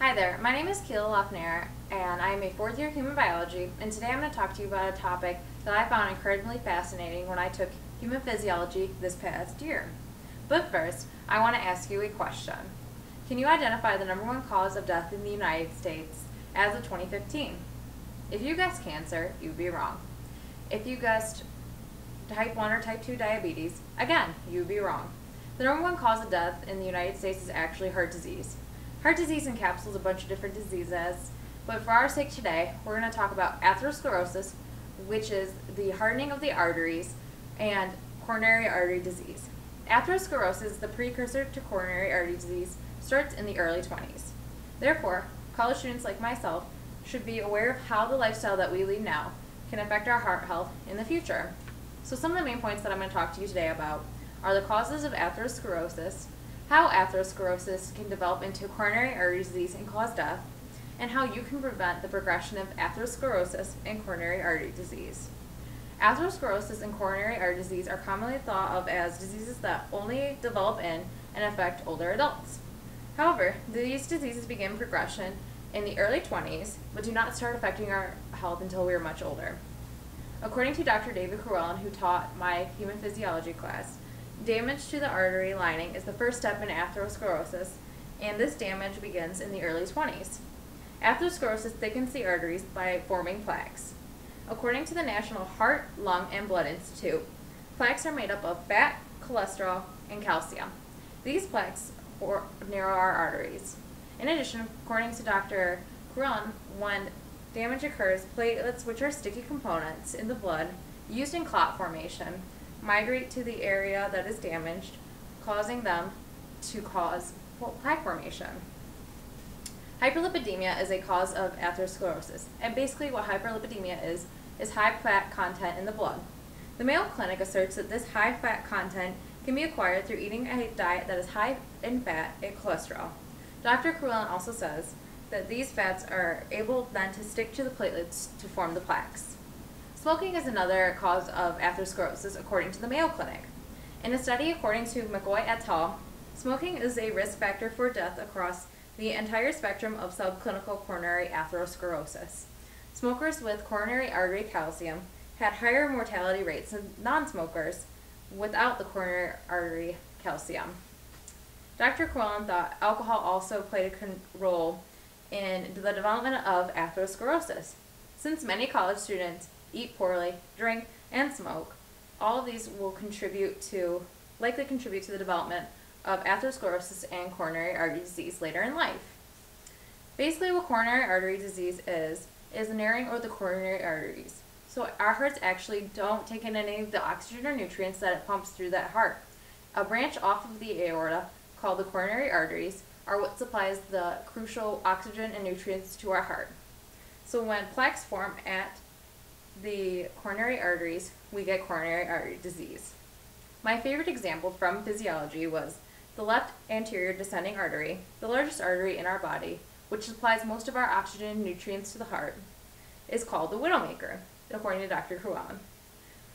Hi there, my name is Keila LaFreniere, and I am a fourth year human biology, and today I'm going to talk to you about a topic that I found incredibly fascinating when I took human physiology this past year. But first, I want to ask you a question. Can you identify the number one cause of death in the United States as of 2015? If you guessed cancer, you'd be wrong. If you guessed type 1 or type 2 diabetes, again, you'd be wrong. The number one cause of death in the United States is actually heart disease. Heart disease encapsulates a bunch of different diseases, but for our sake today, we're going to talk about atherosclerosis, which is the hardening of the arteries, and coronary artery disease. Atherosclerosis, the precursor to coronary artery disease, starts in the early 20s. Therefore, college students like myself should be aware of how the lifestyle that we lead now can affect our heart health in the future. So some of the main points that I'm going to talk to you today about are the causes of atherosclerosis, how atherosclerosis can develop into coronary artery disease and cause death, and how you can prevent the progression of atherosclerosis and coronary artery disease. Atherosclerosis and coronary artery disease are commonly thought of as diseases that only develop in and affect older adults. However, these diseases begin progression in the early 20s, but do not start affecting our health until we are much older. According to Dr. David Crowell, who taught my human physiology class, damage to the artery lining is the first step in atherosclerosis, and this damage begins in the early 20s. Atherosclerosis thickens the arteries by forming plaques. According to the National Heart, Lung, and Blood Institute, plaques are made up of fat, cholesterol, and calcium. These plaques narrow our arteries. In addition, according to Dr. Crowell, when damage occurs, platelets, which are sticky components in the blood used in clot formation, migrate to the area that is damaged, causing them to cause plaque formation. Hyperlipidemia is a cause of atherosclerosis, and basically what hyperlipidemia is high fat content in the blood. The Mayo Clinic asserts that this high fat content can be acquired through eating a diet that is high in fat and cholesterol. Dr. Crewellen also says that these fats are able then to stick to the platelets to form the plaques. Smoking is another cause of atherosclerosis according to the Mayo Clinic. In a study according to McCoy et al., smoking is a risk factor for death across the entire spectrum of subclinical coronary atherosclerosis. Smokers with coronary artery calcium had higher mortality rates than non-smokers without the coronary artery calcium. Dr. Crowell thought alcohol also played a role in the development of atherosclerosis. Since many college students eat poorly, drink, and smoke, all of these will likely contribute to the development of atherosclerosis and coronary artery disease later in life. Basically, what coronary artery disease is the narrowing of the coronary arteries. So our hearts actually don't take in any of the oxygen or nutrients that it pumps through that heart. A branch off of the aorta, called the coronary arteries, are what supplies the crucial oxygen and nutrients to our heart. So when plaques form at the coronary arteries, we get coronary artery disease. My favorite example from physiology was the left anterior descending artery, the largest artery in our body, which supplies most of our oxygen and nutrients to the heart, is called the widowmaker, according to Dr. Crewellen.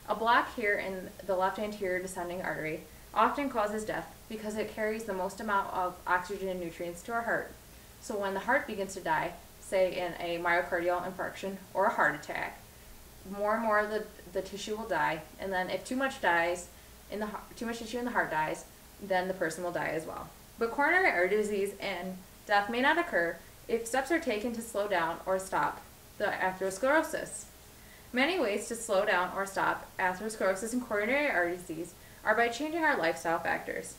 A block here in the left anterior descending artery often causes death because it carries the most amount of oxygen and nutrients to our heart. So when the heart begins to die, say in a myocardial infarction or a heart attack, more and more of the tissue will die, and then if too much tissue in the heart dies, then the person will die as well. But coronary artery disease and death may not occur if steps are taken to slow down or stop the atherosclerosis. Many ways to slow down or stop atherosclerosis and coronary artery disease are by changing our lifestyle factors.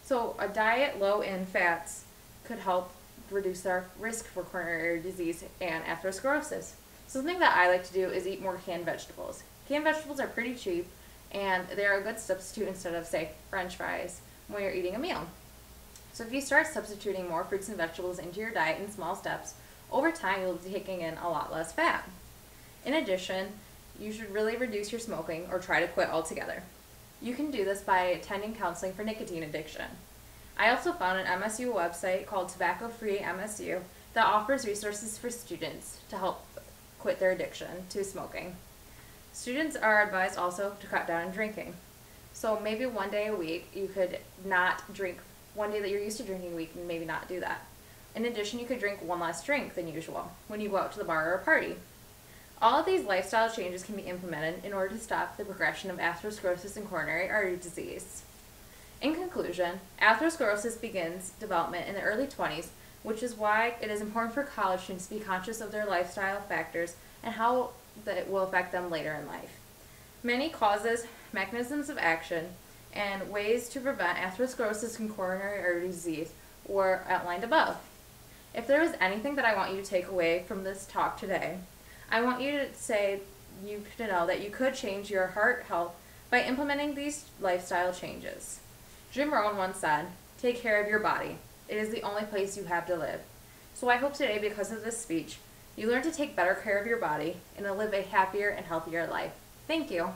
So a diet low in fats could help reduce our risk for coronary artery disease and atherosclerosis. Something that I like to do is eat more canned vegetables. Canned vegetables are pretty cheap, and they're a good substitute instead of, say, French fries when you're eating a meal. So if you start substituting more fruits and vegetables into your diet in small steps, over time you'll be taking in a lot less fat. In addition, you should really reduce your smoking or try to quit altogether. You can do this by attending counseling for nicotine addiction. I also found an MSU website called Tobacco Free MSU that offers resources for students to help quit their addiction to smoking. Students are advised also to cut down on drinking. So maybe one day a week you could not drink, one day that you're used to drinking a week, and maybe not do that. In addition, you could drink one less drink than usual when you go out to the bar or a party. All of these lifestyle changes can be implemented in order to stop the progression of atherosclerosis and coronary artery disease. In conclusion, atherosclerosis begins development in the early 20s, which is why it is important for college students to be conscious of their lifestyle factors and how that will affect them later in life. Many causes, mechanisms of action, and ways to prevent atherosclerosis and coronary artery disease were outlined above. If there is anything that I want you to take away from this talk today, I want you to know that you could change your heart health by implementing these lifestyle changes. Jim Rohn once said, "Take care of your body. It is the only place you have to live." So I hope today, because of this speech, you learn to take better care of your body and to live a happier and healthier life. Thank you.